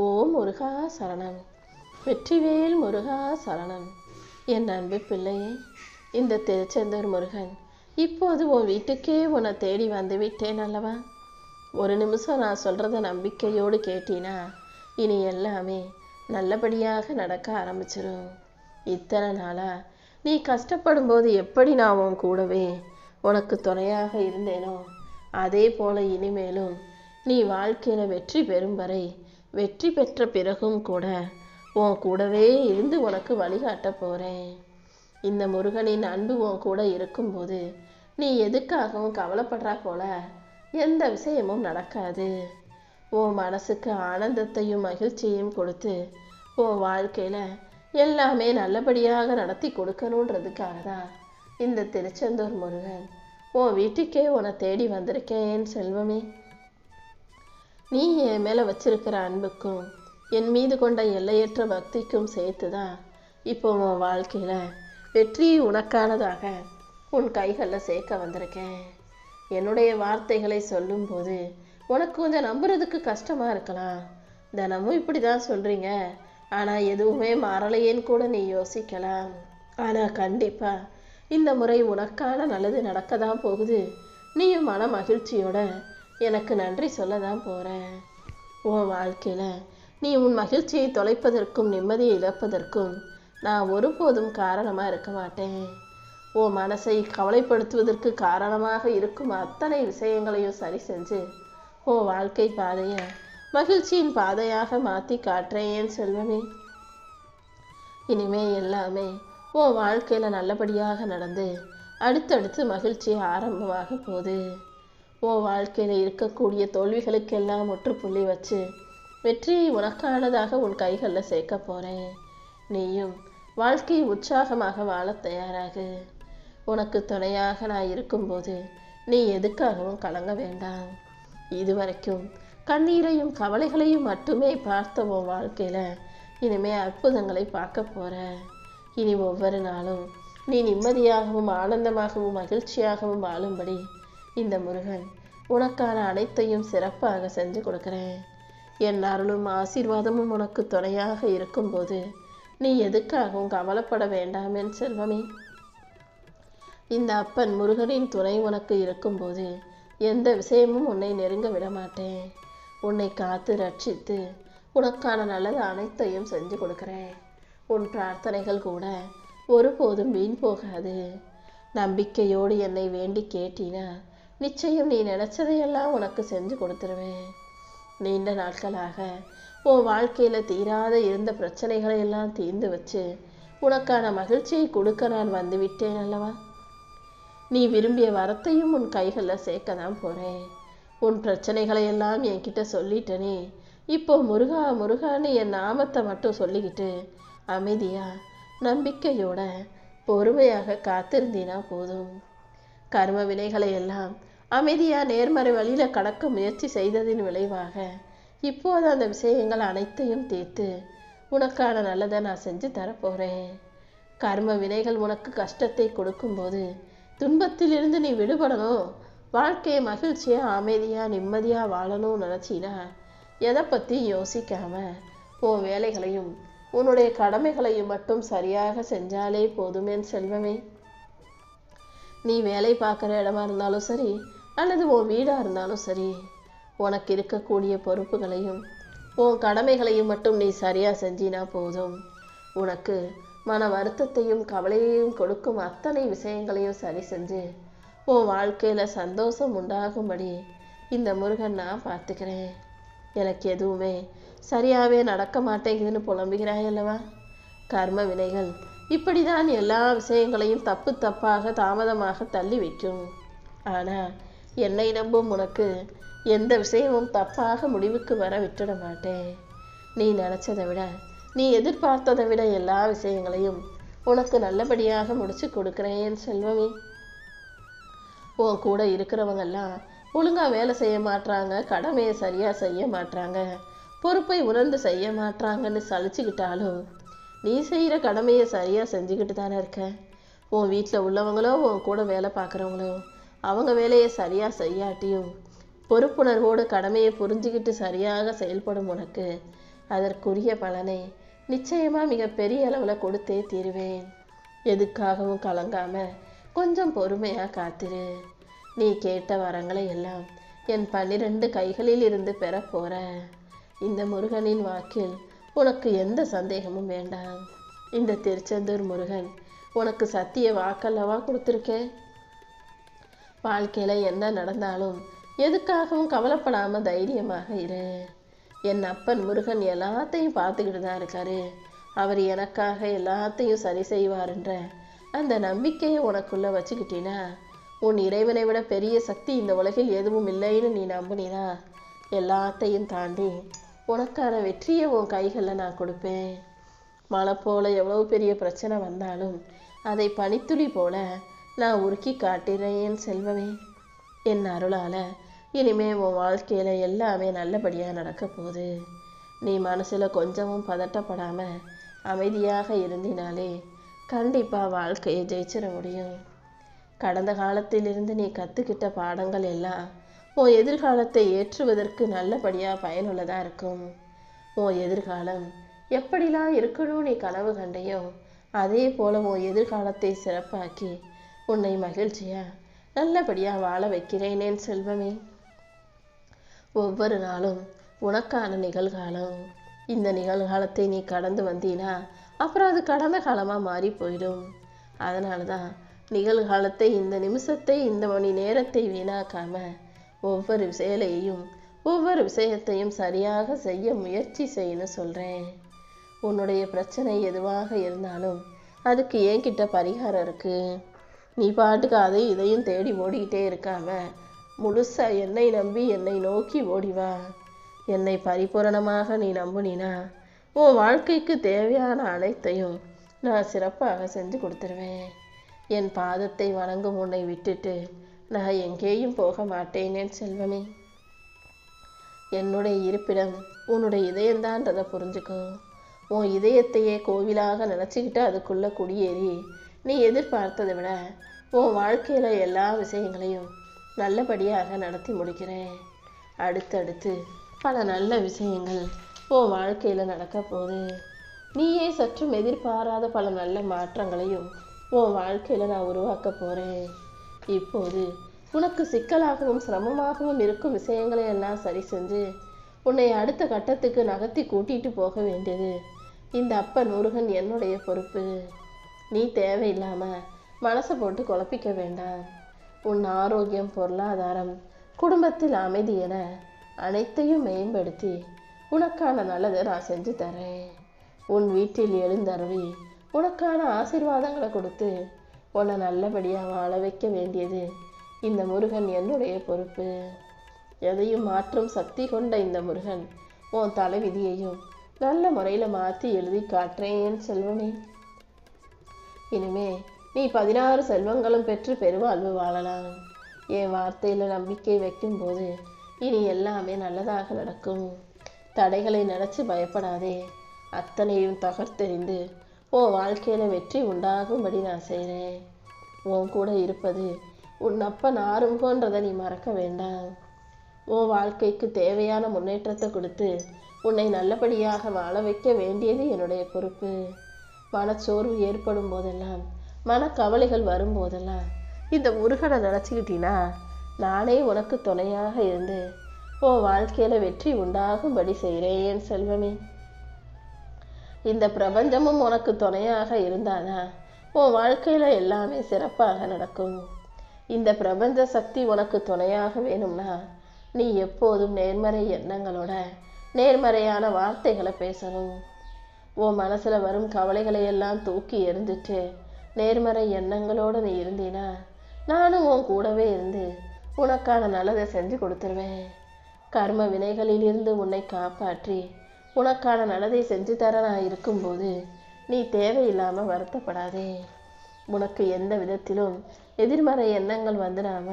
ஓம் முருகா சரணம். வெற்றிவேல் முருகா சரணம். என் அன்பு பிள்ளையே, இந்த திருச்செந்தூர் முருகன் இப்போது உன் வீட்டுக்கே உன்னை தேடி வந்து விட்டேன் அல்லவா? ஒரு நிமிஷம் நான் சொல்கிறத நம்பிக்கையோடு கேட்டினா இனி எல்லாமே நல்லபடியாக நடக்க ஆரம்பிச்சிடும். இத்தனை நாளாக நீ கஷ்டப்படும் போது எப்படி நான் உன் கூடவே உனக்கு துணையாக இருந்தேனோ அதே போல் இனிமேலும் நீ வாழ்க்கையில் வெற்றி பெறும் வரை, வெற்றி பெற்ற பிறகும் கூட உன் கூடவே இருந்து உனக்கு வழிகாட்ட போகிறேன். இந்த முருகனின் அன்பு உன் கூட இருக்கும்போது நீ எதுக்காகவும் கவலைப்படுறா போல எந்த விஷயமும் நடக்காது. உன் மனசுக்கு ஆனந்தத்தையும் மகிழ்ச்சியையும் கொடுத்து உன் வாழ்க்கையில் எல்லாமே நல்லபடியாக நடத்தி கொடுக்கணுன்றதுக்காக தான் இந்த திருச்செந்தூர் முருகன் உன் வீட்டுக்கே உன்னை தேடி வந்திருக்கேன் செல்வமே. நீ என் மேலே வச்சிருக்கிற அன்புக்கும் என் மீது கொண்ட எல்லையற்ற பக்திக்கும் சேர்த்து தான் இப்போ உன் வாழ்க்கையில் வெற்றி உனக்கானதாக உன் கைகளில் சேர்க்க வந்திருக்கேன். என்னுடைய வார்த்தைகளை சொல்லும்போது உனக்கு கொஞ்சம் நம்புறதுக்கு கஷ்டமாக இருக்கலாம். தினமும் இப்படி தான் சொல்கிறீங்க, ஆனால் எதுவுமே மாறலையேன்னு கூட நீ யோசிக்கலாம். ஆனால் கண்டிப்பாக இந்த முறை உனக்கான நல்லது நடக்க தான் போகுது. நீயும் மன மகிழ்ச்சியோட எனக்கு நன்றி சொல்ல தான் போகிற. உன் வாழ்க்கையில் நீ உன் மகிழ்ச்சியை தொலைப்பதற்கும் நிம்மதியை இழப்பதற்கும் நான் ஒருபோதும் காரணமாக இருக்க மாட்டேன். உன் மனசை கவலைப்படுத்துவதற்கு காரணமாக இருக்கும் அத்தனை விஷயங்களையும் சரி செஞ்சு உன் வாழ்க்கை பாதையை மகிழ்ச்சியின் பாதையாக மாற்றி காட்டுறேன் செல்வமே. இனிமே எல்லாமே உன் வாழ்க்கையில் நல்லபடியாக நடந்து அடுத்தடுத்து மகிழ்ச்சி ஆரம்பமாக போகுது. உன் வாழ்க்கையில் இருக்கக்கூடிய தோல்விகளுக்கெல்லாம் முற்றுப்புள்ளி வச்சு வெற்றியை உனக்கானதாக உன் கைகளில் சேர்க்க போகிறேன். நீயும் வாழ்க்கையை உற்சாகமாக வாழ தயாராகு. உனக்கு துணையாக நான் இருக்கும்போது நீ எதுக்காகவும் கலங்க வேண்டாம். இதுவரைக்கும் கண்ணீரையும் கவலைகளையும் மட்டுமே பார்த்த உன் வாழ்க்கையில் இனிமே அற்புதங்களை பார்க்க போகிற. இனி ஒவ்வொரு நாளும் நீ நிம்மதியாகவும் ஆனந்தமாகவும் மகிழ்ச்சியாகவும் வாழும்படி இந்த முருகன் உனக்கான அனைத்தையும் சிறப்பாக செஞ்சு கொடுக்குறேன். என் அருளும் ஆசீர்வாதமும் உனக்கு துணையாக இருக்கும்போது நீ எதுக்காகவும் கவலைப்பட வேண்டாம் என் செல்வமே. இந்த அப்பன் முருகனின் துணை உனக்கு இருக்கும்போது எந்த விஷயமும் உன்னை நெருங்க விட மாட்டேன். உன்னை காத்து ரட்சித்து உனக்கான நல்லது அனைத்தையும் செஞ்சு கொடுக்குறேன். உன் பிரார்த்தனைகள் கூட ஒருபோதும் வீண் போகாது. நம்பிக்கையோடு என்னை வேண்டி கேட்டினா நிச்சயம் நீ நினச்சதையெல்லாம் உனக்கு செஞ்சு கொடுத்துருவேன். நீண்ட நாட்களாக உன் வாழ்க்கையில் தீராத இருந்த பிரச்சனைகளை எல்லாம் தீர்ந்து வச்சு உனக்கான மகிழ்ச்சியை கொடுக்க நான் வந்து விட்டேன் அல்லவா? நீ விரும்பிய வரத்தையும் உன் கைகளில் சேர்க்க தான் போகிறேன். உன் பிரச்சனைகளை எல்லாம் என்கிட்ட சொல்லிட்டனே, இப்போ முருகா முருகான்னு என் நாமத்தை மட்டும் சொல்லிக்கிட்டு அமைதியா நம்பிக்கையோட பொறுமையாக காத்திருந்தீனா போதும். கர்ம வினைகளை எல்லாம் அமைதியாக நேர்மறை வழியில் கடக்க முயற்சி செய்ததின் விளைவாக இப்போது அந்த விஷயங்கள் அனைத்தையும் தீர்த்து உனக்கான நல்லதை நான் செஞ்சு தரப்போகிறேன். கர்ம வினைகள் உனக்கு கஷ்டத்தை கொடுக்கும்போது துன்பத்திலிருந்து நீ விடுபடணும், வாழ்க்கையை மகிழ்ச்சியாக அமைதியாக நிம்மதியாக வாழணும்னு நினச்சினா எதை பற்றி யோசிக்காம உன் வேலைகளையும் உன்னுடைய கடமைகளையும் மட்டும் சரியாக செஞ்சாலே போதும் என் செல்வமே. நீ வேலை பார்க்குற இடமா இருந்தாலும் சரி அல்லது உன் வீடாக இருந்தாலும் சரி, உனக்கு இருக்கக்கூடிய பொறுப்புகளையும் உன் கடமைகளையும் மட்டும் நீ சரியாக செஞ்சினா போதும். உனக்கு மன வருத்தத்தையும் கவலையையும் கொடுக்கும் அத்தனை விஷயங்களையும் சரி செஞ்சு உன் வாழ்க்கையில் சந்தோஷம் உண்டாகும்படி இந்த முருகன் நான் பார்த்துக்கிறேன். எனக்கு எதுவுமே சரியாகவே நடக்க மாட்டேங்குதுன்னு புலம்புகிறாய் அல்லவா? கர்ம வினைகள் இப்படி தான் எல்லா விஷயங்களையும் தப்பு தப்பாக தாமதமாக தள்ளி வைக்கும். ஆனால் என்னை நம்பும் உனக்கு எந்த விஷயமும் தப்பாக முடிவுக்கு வர விட்டுட மாட்டேன். நீ நினச்சதை விட நீ எதிர்பார்த்ததை விட எல்லா விஷயங்களையும் உனக்கு நல்லபடியாக முடிச்சு கொடுக்குறேன் செல்வமே. உன் கூட இருக்கிறவங்கெல்லாம் ஒழுங்காக வேலை செய்ய மாட்டாங்க, கடமையை சரியாக செய்ய மாட்டாங்க, பொறுப்பை உணர்ந்து செய்ய மாட்டாங்கன்னு சலிச்சுக்கிட்டாலும் நீ செய்கிற கடமையை சரியாக செஞ்சுக்கிட்டு தானே இருக்க. உன் வீட்டில் உள்ளவங்களோ உன் கூட வேலை பார்க்குறவங்களோ அவங்க வேலையை சரியாக செய்யாட்டியும் பொறுப்புணர்வோடு கடமையை புரிஞ்சுக்கிட்டு சரியாக செயல்படும் உனக்கு அதற்குரிய பலனை நிச்சயமா மிக பெரிய அளவில் கொடுத்தே தீருவேன். எதுக்காகவும் கலங்காம கொஞ்சம் பொறுமையா காத்திரு. நீ கேட்ட வரங்களை எல்லாம் என் 12 கைகளில் இருந்து பெற போற. இந்த முருகனின் வாக்கில் உனக்கு எந்த சந்தேகமும் வேண்டாம். இந்த திருச்செந்தூர் முருகன் உனக்கு சத்திய வாக்கல்லவா கொடுத்துருக்கேன். வாழ்க்கையில என்ன நடந்தாலும் எதுக்காகவும் கவலைப்படாம தைரியமாக இரு. என் அப்பன் முருகன் எல்லாத்தையும் பார்த்துக்கிட்டு தான் இருக்காரு. அவர் எனக்காக எல்லாத்தையும் சரி செய்வார்ன்ற அந்த நம்பிக்கையை உனக்குள்ள வச்சுக்கிட்டீனா, உன் இறைவனை விட பெரிய சக்தி இந்த உலகில் எதுவும் இல்லைன்னு நீ நம்பினா, எல்லாத்தையும் தாண்டி உனக்கான வெற்றியை உன் கைகளில் நான் கொடுப்பேன். மழை போல எவ்வளவு பெரிய பிரச்சனை வந்தாலும் அதை பனித்துளி போல நான் உருக்கி காட்டுறேன் செல்வமே. என் அருளால் இனிமே உன் வாழ்க்கையில் எல்லாமே நல்லபடியாக நடக்க போகுது. நீ மனசில் கொஞ்சமும் பதட்டப்படாமல் அமைதியாக இருந்தினாலே கண்டிப்பாக வாழ்க்கையை ஜெயிச்சிட முடியும். கடந்த காலத்திலிருந்து நீ கற்றுக்கிட்ட பாடங்கள் எல்லாம் உன் எதிர்காலத்தை ஏற்றுவதற்கு நல்லபடியாக பயனுள்ளதாக இருக்கும். உன் எதிர்காலம் எப்படிலாம் இருக்கணும் நீ கனவு கண்டையோ அதே போல் உன் எதிர்காலத்தை சிறப்பாக்கி உன்னை மகிழ்ச்சியாக நல்லபடியாக வாழ வைக்கிறேனேன் செல்வமே. ஒவ்வொரு நாளும் உனக்கான நிகழ்காலம். இந்த நிகழ்காலத்தை நீ கடந்து வந்தீனா அப்புறம் அது கடந்த காலமாக மாறி போயிடும். அதனால தான் நிகழ்காலத்தை, இந்த நிமிஷத்தை, இந்த மணி நேரத்தை வீணாக்காம ஒவ்வொரு விஷயத்தையும் சரியாக செய்ய முயற்சி செய்யணும்னு சொல்கிறேன். உன்னுடைய பிரச்சனை எதுவாக இருந்தாலும் அதுக்கு என்கிட்ட பரிகாரம் இருக்குது. நீ பாட்டுக்கு அதையும் இதையும் தேடி ஓடிக்கிட்டே இருக்காம முழுசாக என்னை நம்பி என்னை நோக்கி ஓடிவா. என்னை பரிபூரணமாக நீ நம்புனினா உன் வாழ்க்கைக்கு தேவையான அனைத்தையும் நான் சிறப்பாக செஞ்சு கொடுத்துருவேன். என் பாதத்தை வணங்கும் உன்னை விட்டுட்டு நான் எங்கேயும் போக மாட்டேனேன் செல்வமே. என்னுடைய இருப்பிடம் உன்னுடைய இதயம்தான்றதை புரிஞ்சுக்கோ. உன் இதயத்தையே கோவிலாக நினச்சிக்கிட்டு அதுக்குள்ளே குடியேறி நீ எதிர்பார்த்ததை விட உன் வாழ்க்கையில் எல்லா விஷயங்களையும் நல்லபடியாக நடத்தி முடிக்கிறேன். அடுத்தடுத்து பல நல்ல விஷயங்கள் உன் வாழ்க்கையில் நடக்க போகுது. நீயே சற்றும் எதிர்பாராத பல நல்ல மாற்றங்களையும் உன் வாழ்க்கையில் நான் உருவாக்க போகிறேன். இப்போது உனக்கு சிக்கலாகவும் சிரமமாகவும் இருக்கும் விஷயங்களை எல்லாம் சரி செஞ்சு உன்னை அடுத்த கட்டத்துக்கு நகர்த்தி கூட்டிகிட்டு போக வேண்டியது இந்த அப்பன் முருகன் என்னுடைய பொறுப்பு. நீ தேவையில்லாமல் மனசை போட்டு குழப்பிக்க வேண்டாம். உன் ஆரோக்கியம், பொருளாதாரம், குடும்பத்தில் அமைதி என அனைத்தையும் மேம்படுத்தி உனக்கான நல்லதை நான் செஞ்சு தரேன். உன் வீட்டில் எழுந்தருளி உனக்கான ஆசீர்வாதங்களை கொடுத்து உன்னை நல்லபடியாக வாழ வைக்க வேண்டியது இந்த முருகன் என்னுடைய பொறுப்பு. எதையும் மாற்றும் சக்தி கொண்ட இந்த முருகன் உன் தலைவிதியையும் நல்ல முறையில் மாற்றி எழுதி காட்டுறேன் செல்வமே. இனிமே நீ 16 செல்வங்களும் பெற்று பெருவாழ்வு வாழலாம். என் வார்த்தையில் நம்பிக்கை வைக்கும்போது இனி எல்லாமே நல்லதாக நடக்கும். தடைகளை நினச்சி பயப்படாதே. அத்தனையும் தகர்த்தெறிந்து உன் வாழ்க்கையில் வெற்றி உண்டாகும்படி நான் செய்கிறேன். உன் கூட இருப்பது உன் அப்பன் ஆறுமுகன்றதை நீ மறக்க வேண்டாம். உன் வாழ்க்கைக்கு தேவையான முன்னேற்றத்தை கொடுத்து உன்னை நல்லபடியாக வாழ வைக்க வேண்டியது என்னுடைய பொறுப்பு. மனச்சோர்வு ஏற்படும் போதெல்லாம், மனக்கவலைகள் வரும்போதெல்லாம் இந்த முருகனை நினச்சிக்கிட்டினா நானே உனக்கு துணையாக இருந்து உன் வாழ்க்கையில் வெற்றி உண்டாகும்படி செய்கிறேன் செல்வமே. இந்த பிரபஞ்சமும் உனக்கு துணையாக இருந்தாதான் உன் வாழ்க்கையில் எல்லாமே சிறப்பாக நடக்கும். இந்த பிரபஞ்ச சக்தி உனக்கு துணையாக வேணும்னா நீ எப்போதும் நேர்மறை எண்ணங்களோட நேர்மறையான வார்த்தைகளை பேசணும். உன் மனசில் வரும் கவலைகளை எல்லாம் தூக்கி எறிஞ்சிட்டு நேர்மறை எண்ணங்களோடு நீ இருந்தீனா நானும் உன் கூடவே இருந்து உனக்கான நல்லதை செஞ்சு கொடுத்துருவேன். கர்ம வினைகளிலிருந்து உன்னை காப்பாற்றி உனக்கான நல்லதை செஞ்சு தர நான் இருக்கும்போது நீ தேவையில்லாமல் வருத்தப்படாதே. உனக்கு எந்த விதத்திலும் எதிர்மறை எண்ணங்கள் வந்துடாம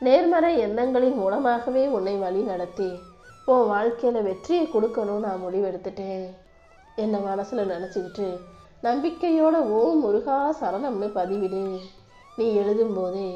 நேர்மறை எண்ணங்களின் மூலமாகவே உன்னை வழி நடத்தி உன் வாழ்க்கையில் வெற்றியை கொடுக்கணும் நான் முடிவெடுத்துட்டேன். என்னை மனசில் நினச்சிக்கிட்டு நம்பிக்கையோட ஓம் முருகா சரணம்னு பதிவிடு. நீ எழுதும்போதே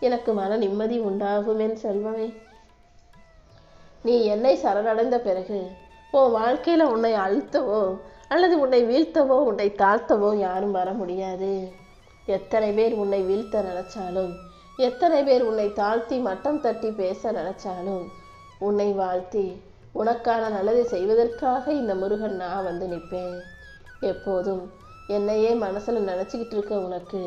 எனக்கு மன நிம்மதி உண்டாகும் என் செல்வமே. நீ என்னை சரணடைந்த பிறகு உன் வாழ்க்கையில் உன்னை அழுத்தவோ அல்லது உன்னை வீழ்த்தவோ உன்னை தாழ்த்தவோ யாரும் வர முடியாது. எத்தனை பேர் உன்னை வீழ்த்த நினைச்சாலும், எத்தனை பேர் உன்னை தாழ்த்தி மட்டம் தட்டி பேச நினைச்சாலும், உன்னை வாழ்த்தி உனக்கான நல்லதை செய்வதற்காக இந்த முருகன் நான் வந்து நிற்பேன். எப்போதும் என்னையே மனசில் நினச்சிக்கிட்டு இருக்க உனக்கு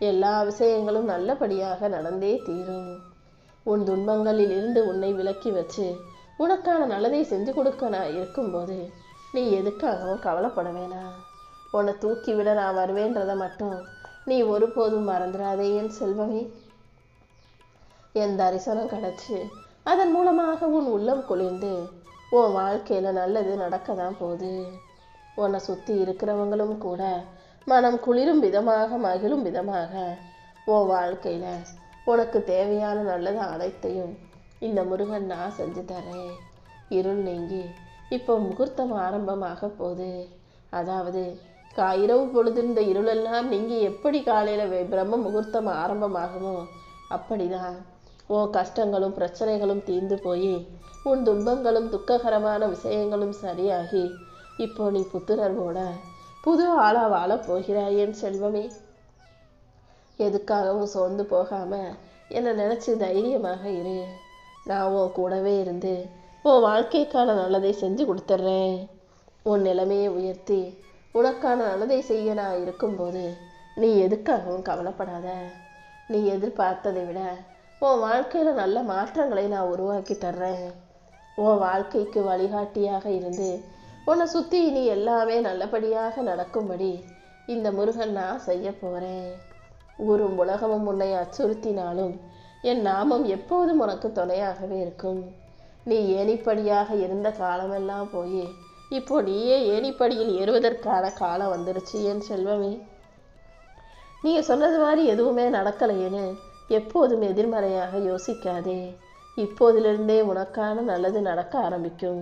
எல்லா விஷயங்களும் நல்லபடியாக நடந்தே தீரும். உன் துன்பங்களில் இருந்து உன்னை விலக்கி வச்சு உனக்கான நல்லதை செஞ்சு கொடுக்க நான் இருக்கும்போது நீ எதுக்காகவும் கவலைப்பட வேணாம். உன்னை தூக்கி விட நான் வருவேன்றதை மட்டும் நீ ஒருபோதும் மறந்துடாதே என் செல்வமே. என் தரிசனம் கிடைச்சு அதன் மூலமாக உன் உள்ளம் குளிர்ந்து உன் வாழ்க்கையில் நல்லது நடக்க தான் போகுது. உன்னை சுற்றி இருக்கிறவங்களும் கூட மனம் குளிரும் விதமாக மகிழும் விதமாக உன் வாழ்க்கையில் உனக்கு தேவையான நல்லது அனைத்தையும் இந்த முருகன் நான் செஞ்சு தரேன். இருள் நீங்கி இப்போ முகூர்த்தம் ஆரம்பமாக போகுது. அதாவது இரவு பொழுது இந்த இருளெல்லாம் நீங்கி எப்படி காலையில் பிரம்ம முகூர்த்தம் ஆரம்பமாகுமோ அப்படிதான் உன் கஷ்டங்களும் பிரச்சனைகளும் தீர்ந்து போய் உன் துன்பங்களும் துக்ககரமான விஷயங்களும் சரியாகி இப்போ நீ புத்துணர்வோட புது ஆளா வாழ போகிறாய் என் செல்வமே. எதுக்காகவும் சோர்ந்து போகாம என்னை நினைச்சு தைரியமாக இரு. நான் உன் கூடவே இருந்து உன் வாழ்க்கைக்கான நல்லதை செஞ்சு கொடுத்துட்றேன். உன் நிலைமையை உயர்த்தி உனக்கான நல்லதை செய்ய நான் இருக்கும்போது நீ எதுக்காகவும் கவலைப்படாத. நீ எதிர்பார்த்ததை விட உன் வாழ்க்கையில் நல்ல மாற்றங்களை நான் உருவாக்கி தர்றேன். உன் வாழ்க்கைக்கு வழிகாட்டியாக இருந்து உன்னை சுற்றி இனி எல்லாமே நல்லபடியாக நடக்கும்படி இந்த முருகன் நான் செய்ய போகிறேன். ஊரும் உலகமும் உன்னை அச்சுறுத்தினாலும் என் நாமம் எப்போதும் உனக்கு துணையாகவே இருக்கும். நீ ஏணிப்படியாக இருந்த காலமெல்லாம் போய் இப்போ நீயே ஏணிப்படியில் ஏறுவதற்கான காலம் வந்துருச்சு என் செல்வமே. நீங்கள் சொன்னது மாதிரி எதுவுமே நடக்கலையேன்னு எப்போதும் எதிர்மறையாக யோசிக்காதே. இப்போதிலிருந்தே உனக்கான நல்லது நடக்க ஆரம்பிக்கும்.